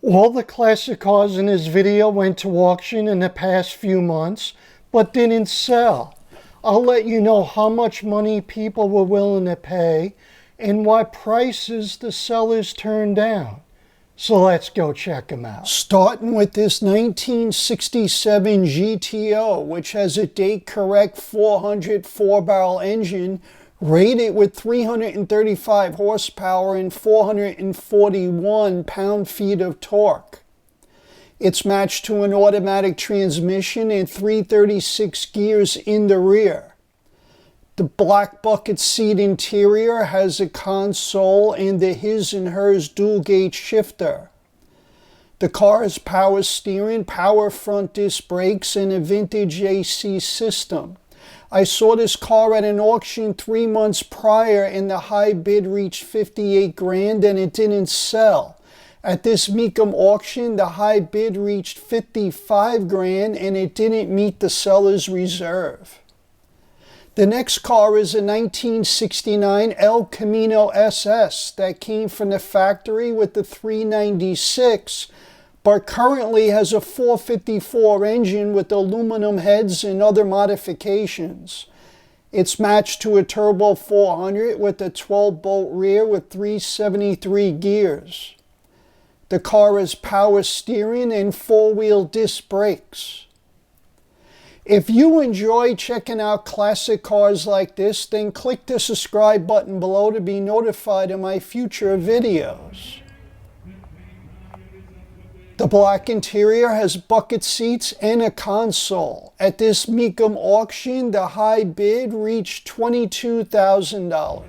All the classic cars in this video went to auction in the past few months, but didn't sell. I'll let you know how much money people were willing to pay and what prices the sellers turned down. So let's go check them out. Starting with this 1967 GTO, which has a date-correct 400 4-barrel engine, rated with 335 horsepower and 441 pound-feet of torque. It's matched to an automatic transmission and 336 gears in the rear. The black bucket seat interior has a console and the his and hers dual gauge shifter. The car has power steering, power front disc brakes, and a vintage AC system. I saw this car at an auction 3 months prior and the high bid reached 58 grand and it didn't sell. At this Mecum auction, the high bid reached 55 grand and it didn't meet the seller's reserve. The next car is a 1969 El Camino SS that came from the factory with the 396, but currently has a 454 engine with aluminum heads and other modifications. It's matched to a turbo 400 with a 12-bolt rear with 373 gears. The car has power steering and four-wheel disc brakes. If you enjoy checking out classic cars like this, then click the subscribe button below to be notified of my future videos. The black interior has bucket seats and a console. At this Mecum auction, the high bid reached $22,000.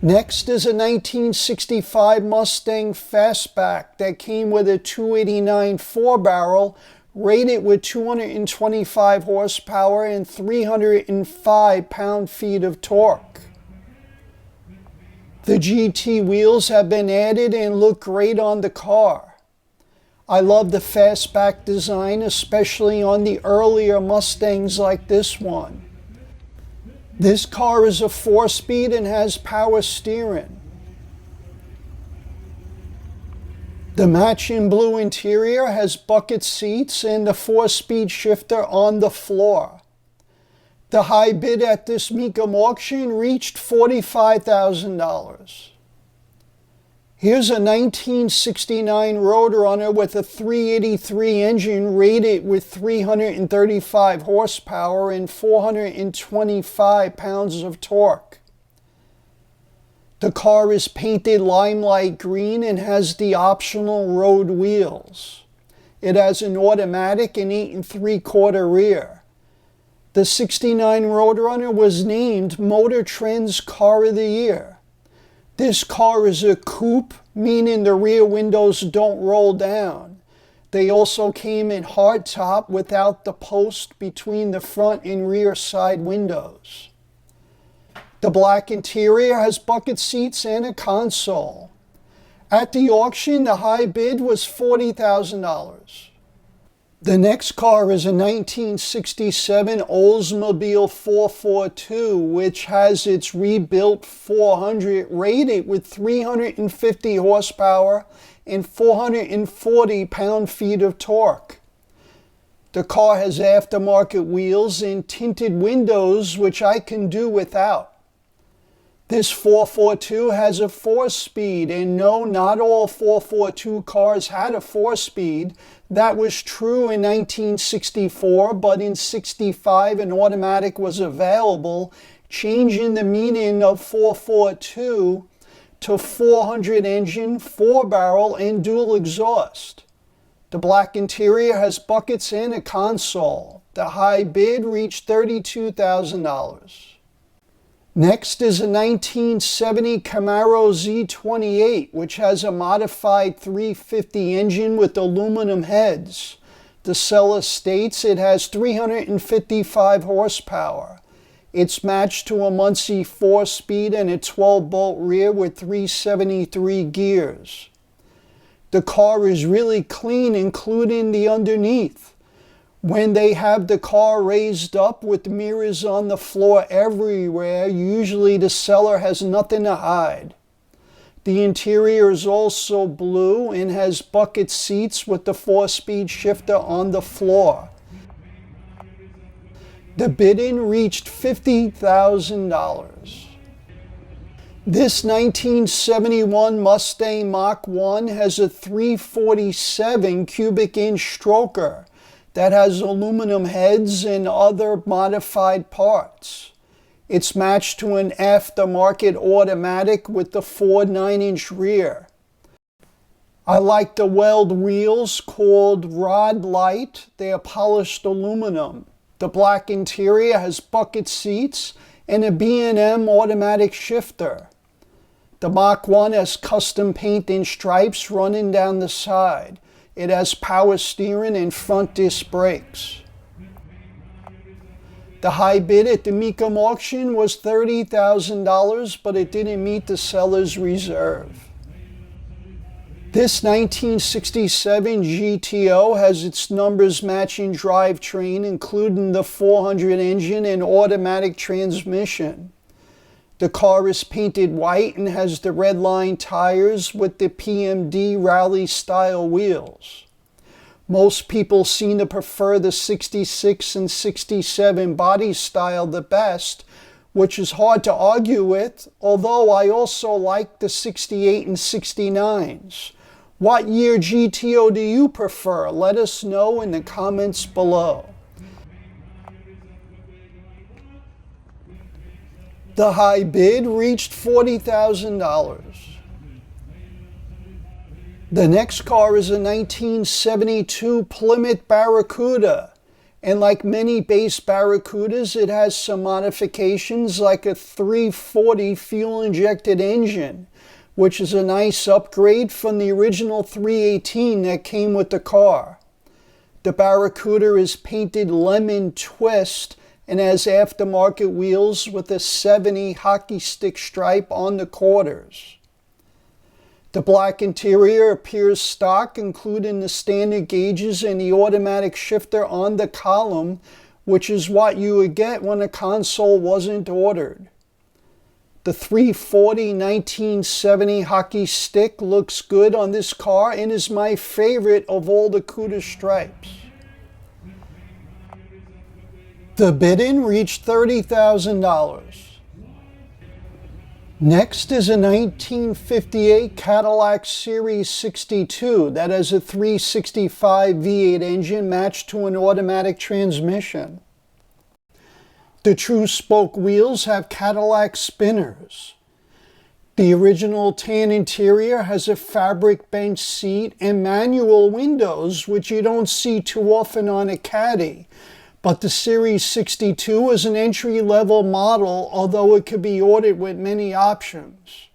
Next is a 1965 Mustang Fastback that came with a 289 4-barrel, rated with 225 horsepower and 305 pound-feet of torque. The GT wheels have been added and look great on the car. I love the Fastback design, especially on the earlier Mustangs like this one. This car is a 4-speed and has power steering. The matching blue interior has bucket seats and the 4-speed shifter on the floor. The high bid at this Mecum auction reached $45,000. Here's a 1969 Roadrunner with a 383 engine rated with 335 horsepower and 425 pounds of torque. The car is painted limelight green and has the optional road wheels. It has an automatic and 8 3/4 rear. The 69 Roadrunner was named Motor Trend's Car of the Year. This car is a coupe, meaning the rear windows don't roll down. They also came in hardtop without the post between the front and rear side windows. The black interior has bucket seats and a console. At the auction, the high bid was $40,000. The next car is a 1967 Oldsmobile 442, which has its rebuilt 400 rated with 350 horsepower and 440 pound-feet of torque. The car has aftermarket wheels and tinted windows, which I can do without. This 442 has a 4-speed, and no, not all 442 cars had a 4-speed. That was true in 1964, but in 65 an automatic was available, changing the meaning of 442 to 400 engine, 4-barrel, and dual exhaust. The black interior has buckets and a console. The high bid reached $32,000. Next is a 1970 Camaro Z28, which has a modified 350 engine with aluminum heads. The seller states it has 355 horsepower. It's matched to a Muncie 4-speed and a 12-bolt rear with 373 gears. The car is really clean, including the underneath. When they have the car raised up with mirrors on the floor everywhere, usually the seller has nothing to hide. The interior is also blue and has bucket seats with the 4-speed shifter on the floor. The bid-in reached $50,000. This 1971 Mustang Mach 1 has a 347 cubic inch stroker that has aluminum heads and other modified parts. It's matched to an aftermarket automatic with the Ford 9-inch rear. I like the weld wheels called Rod Light. They are polished aluminum. The black interior has bucket seats and a B&M automatic shifter. The Mach 1 has custom paint and stripes running down the side. It has power steering and front disc brakes. The high bid at the Mecum Auction was $30,000, but it didn't meet the seller's reserve. This 1967 GTO has its numbers matching drivetrain, including the 400 engine and automatic transmission. The car is painted white and has the red line tires with the PMD rally style wheels. Most people seem to prefer the 66 and 67 body style the best, which is hard to argue with, although I also like the 68 and 69s. What year GTO do you prefer? Let us know in the comments below. The high bid reached $40,000. The next car is a 1972 Plymouth Barracuda, and like many base Barracudas, it has some modifications like a 340 fuel-injected engine, which is a nice upgrade from the original 318 that came with the car. The Barracuda is painted lemon twist and has aftermarket wheels with a 70 hockey stick stripe on the quarters. The black interior appears stock, including the standard gauges and the automatic shifter on the column, which is what you would get when a console wasn't ordered. The 340 1970 hockey stick looks good on this car and is my favorite of all the Cuda stripes. The bid-in reached $30,000. Next is a 1958 Cadillac Series 62 that has a 365 V8 engine matched to an automatic transmission. The true spoke wheels have Cadillac spinners. The original tan interior has a fabric bench seat and manual windows, which you don't see too often on a Caddy. But the Series 62 is an entry-level model, although it could be ordered with many options.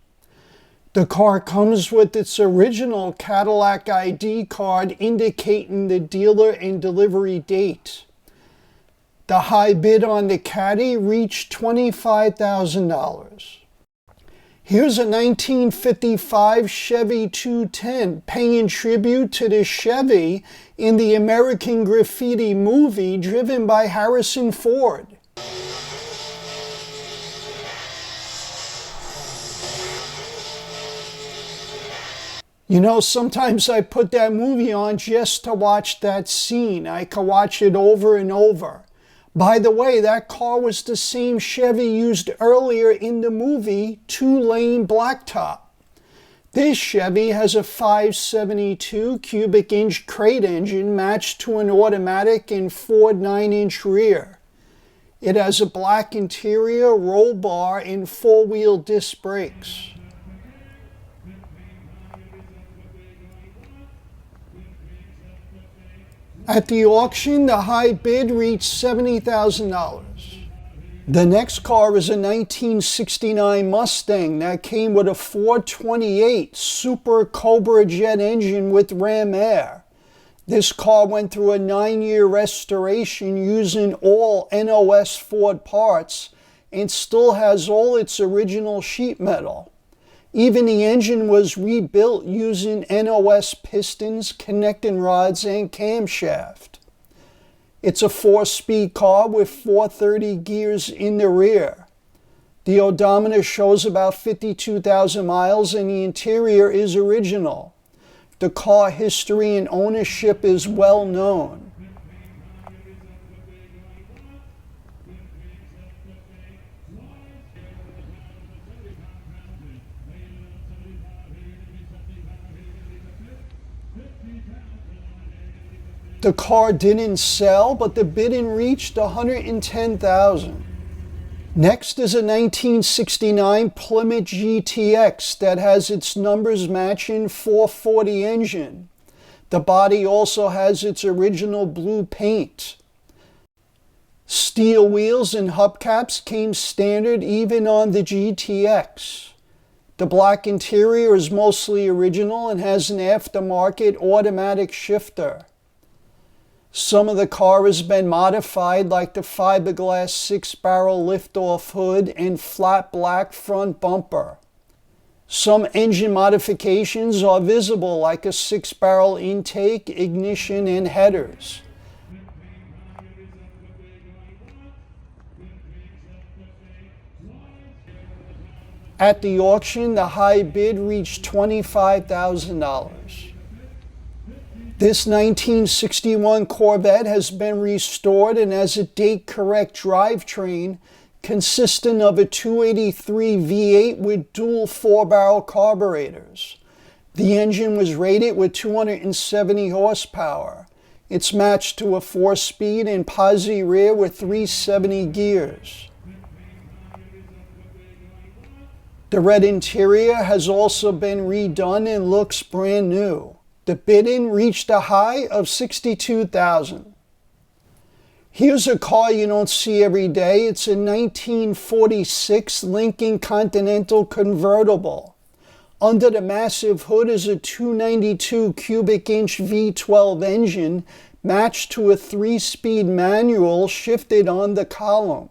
The car comes with its original Cadillac ID card indicating the dealer and delivery date. The high bid on the Caddy reached $25,000. Here's a 1955 Chevy 210, paying tribute to the Chevy in the American Graffiti movie driven by Harrison Ford. You know, sometimes I put that movie on just to watch that scene. I can watch it over and over. By the way, that car was the same Chevy used earlier in the movie, 2-lane blacktop. This Chevy has a 572 cubic inch crate engine matched to an automatic and Ford 9-inch rear. It has a black interior, roll bar, and 4-wheel disc brakes. At the auction, the high bid reached $70,000. The next car is a 1969 Mustang that came with a 428 Super Cobra jet engine with ram air. This car went through a 9-year restoration using all NOS Ford parts and still has all its original sheet metal. Even the engine was rebuilt using NOS pistons, connecting rods, and camshaft. It's a 4-speed car with 430 gears in the rear. The odometer shows about 52,000 miles and the interior is original. The car history and ownership is well known. The car didn't sell, but the bidding reached $110,000. Next is a 1969 Plymouth GTX that has its numbers matching 440 engine. The body also has its original blue paint. Steel wheels and hubcaps came standard even on the GTX. The black interior is mostly original and has an aftermarket automatic shifter. Some of the car has been modified, like the fiberglass 6-barrel lift-off hood and flat black front bumper. Some engine modifications are visible, like a 6-barrel intake, ignition, and headers. At the auction, the high bid reached $25,000. This 1961 Corvette has been restored and has a date-correct drivetrain consisting of a 283 V8 with dual 4-barrel carburetors. The engine was rated with 270 horsepower. It's matched to a 4-speed and posi rear with 370 gears. The red interior has also been redone and looks brand new. The bidding reached a high of $62,000. Here's a car you don't see every day. It's a 1946 Lincoln Continental Convertible. Under the massive hood is a 292 cubic inch V12 engine matched to a 3-speed manual shifted on the column.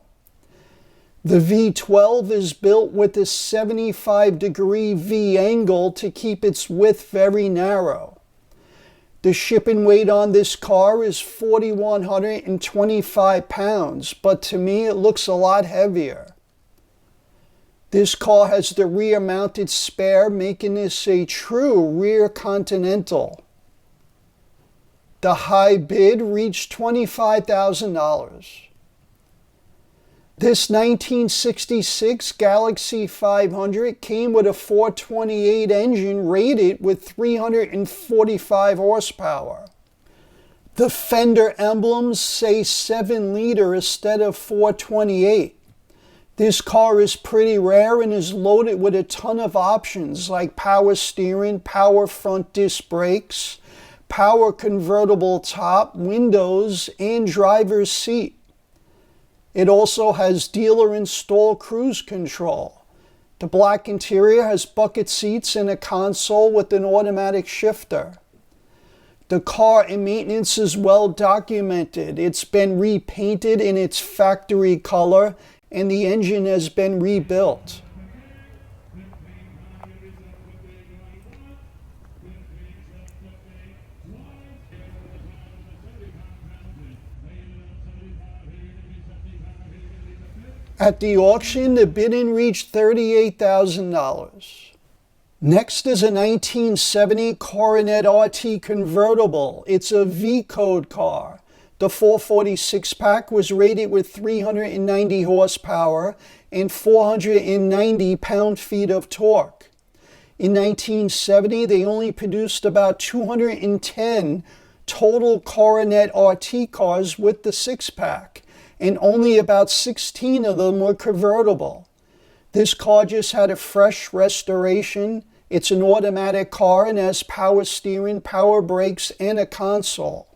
The V12 is built with a 75-degree V angle to keep its width very narrow. The shipping weight on this car is 4,125 pounds, but to me it looks a lot heavier. This car has the rear-mounted spare, making this a true rear Continental. The high bid reached $25,000. This 1966 Galaxie 500 came with a 428 engine rated with 345 horsepower. The fender emblems say 7-liter instead of 428. This car is pretty rare and is loaded with a ton of options like power steering, power front disc brakes, power convertible top, windows, and driver's seat. It also has dealer-installed cruise control. The black interior has bucket seats and a console with an automatic shifter. The car and maintenance is well documented. It's been repainted in its factory color and the engine has been rebuilt. At the auction, the bidding reached $38,000. Next is a 1970 Coronet RT Convertible. It's a V-code car. The 446-pack was rated with 390 horsepower and 490 pound-feet of torque. In 1970, they only produced about 210 total Coronet RT cars with the 6-pack. And only about 16 of them were convertible. This car just had a fresh restoration. It's an automatic car and has power steering, power brakes, and a console.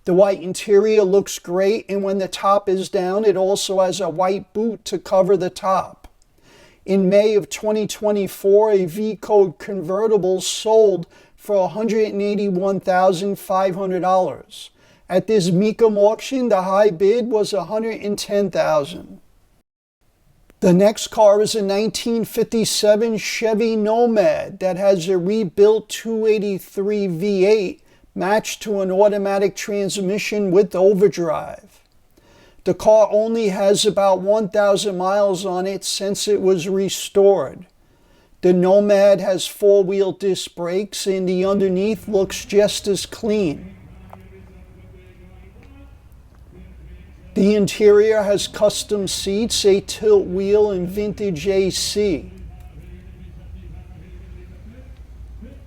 The white interior looks great, and when the top is down, it also has a white boot to cover the top. In May of 2024, a V-code convertible sold for $181,500. At this Mecum auction, the high bid was $110,000. The next car is a 1957 Chevy Nomad that has a rebuilt 283 V8 matched to an automatic transmission with overdrive. The car only has about 1,000 miles on it since it was restored. The Nomad has four-wheel disc brakes and the underneath looks just as clean. The interior has custom seats, a tilt wheel, and vintage AC.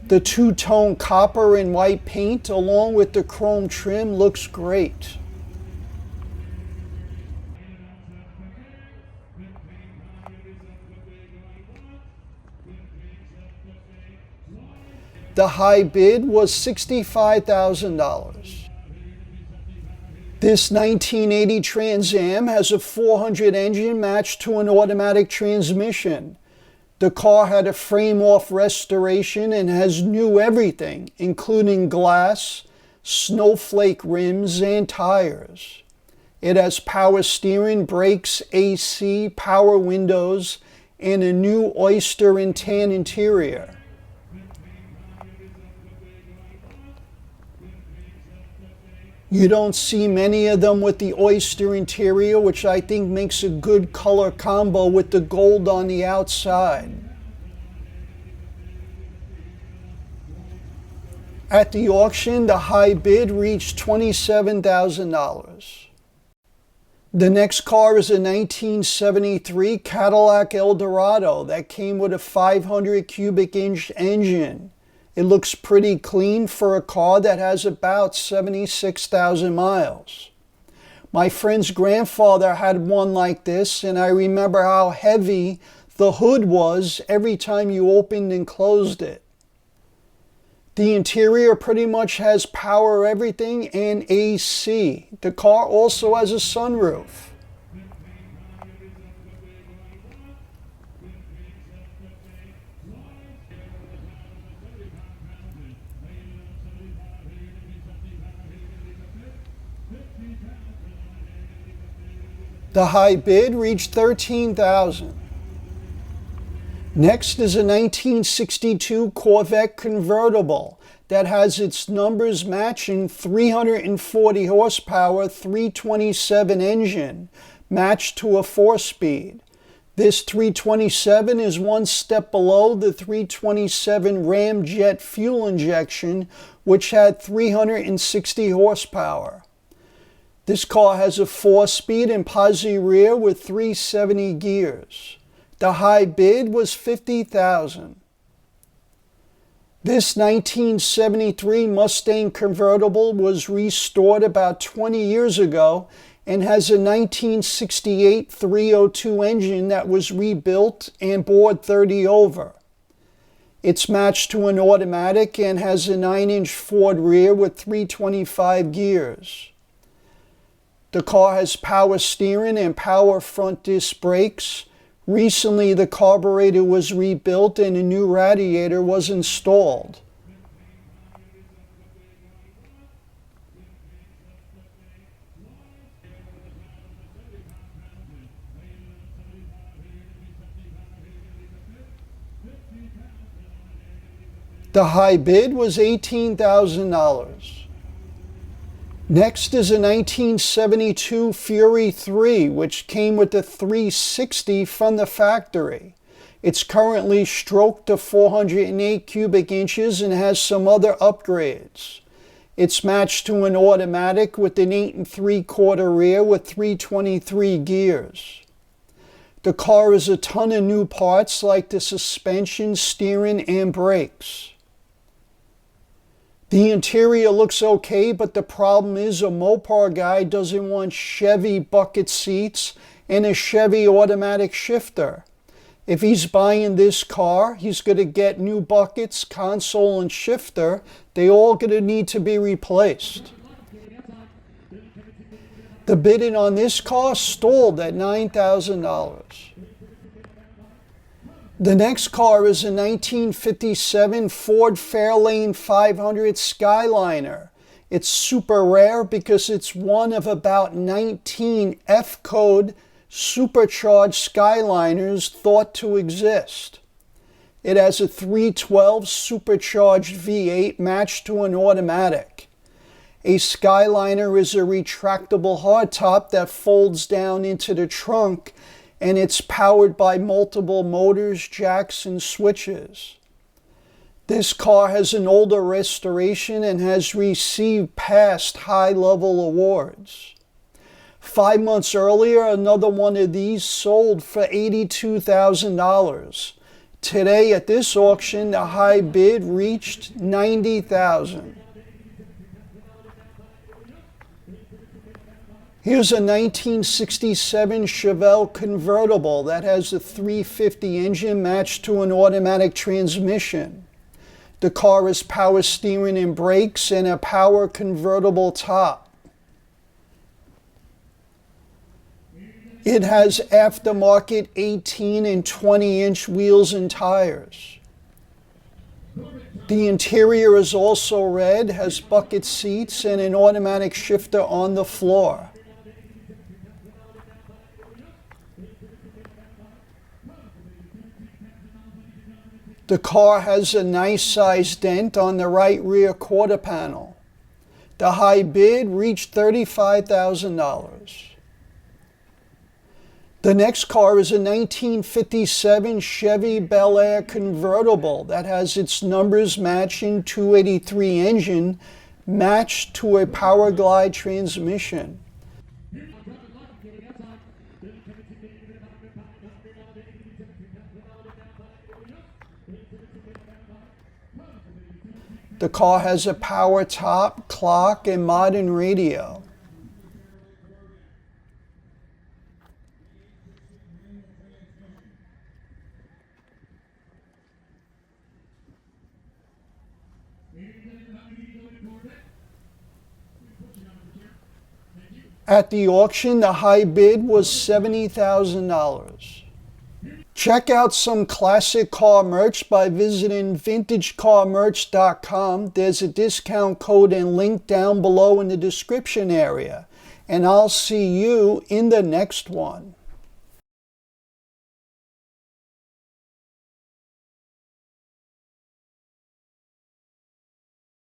The two-tone copper and white paint along with the chrome trim looks great. The high bid was $65,000. This 1980 Trans Am has a 400 engine matched to an automatic transmission. The car had a frame-off restoration and has new everything, including glass, snowflake rims, and tires. It has power steering, brakes, AC, power windows, and a new oyster and tan interior. You don't see many of them with the oyster interior, which I think makes a good color combo with the gold on the outside. At the auction, the high bid reached $27,000. The next car is a 1973 Cadillac Eldorado that came with a 500 cubic inch engine. It looks pretty clean for a car that has about 76,000 miles. My friend's grandfather had one like this, and I remember how heavy the hood was every time you opened and closed it. The interior pretty much has power everything and AC. The car also has a sunroof. The high bid reached $13,000. Next is a 1962 Corvette Convertible that has its numbers matching 340 horsepower 327 engine matched to a 4-speed. This 327 is one step below the 327 Ramjet fuel injection, which had 360 horsepower. This car has a 4-speed and posi rear with 370 gears. The high bid was $50,000. This 1973 Mustang Convertible was restored about 20 years ago and has a 1968 302 engine that was rebuilt and bored 30 over. It's matched to an automatic and has a 9-inch Ford rear with 325 gears. The car has power steering and power front disc brakes. Recently, the carburetor was rebuilt and a new radiator was installed. The high bid was $18,000. Next is a 1972 Fury 3, which came with a 360 from the factory. It's currently stroked to 408 cubic inches and has some other upgrades. It's matched to an automatic with an 8 3/4 rear with 323 gears. The car has a ton of new parts like the suspension, steering, and brakes. The interior looks okay, but the problem is a Mopar guy doesn't want Chevy bucket seats and a Chevy automatic shifter. If he's buying this car, he's going to get new buckets, console, and shifter. They all going to need to be replaced. The bidding on this car stalled at $9,000. The next car is a 1957 Ford Fairlane 500 Skyliner. It's super rare because it's one of about 19 F-code supercharged Skyliners thought to exist. It has a 312 supercharged V8 matched to an automatic. A Skyliner is a retractable hardtop that folds down into the trunk, and it's powered by multiple motors, jacks, and switches. This car has an older restoration and has received past high-level awards. 5 months earlier, another one of these sold for $82,000. Today at this auction, the high bid reached $90,000. Here's a 1967 Chevelle Convertible that has a 350 engine matched to an automatic transmission. The car has power steering and brakes and a power convertible top. It has aftermarket 18 and 20-inch wheels and tires. The interior is also red, has bucket seats and an automatic shifter on the floor. The car has a nice sized dent on the right rear quarter panel. The high bid reached $35,000. The next car is a 1957 Chevy Bel Air convertible that has its numbers matching 283 engine matched to a Power Glide transmission. The car has a power top, clock, and modern radio. At the auction, the high bid was $70,000. Check out some classic car merch by visiting vintagecarmerch.com. There's a discount code and link down below in the description area. And I'll see you in the next one.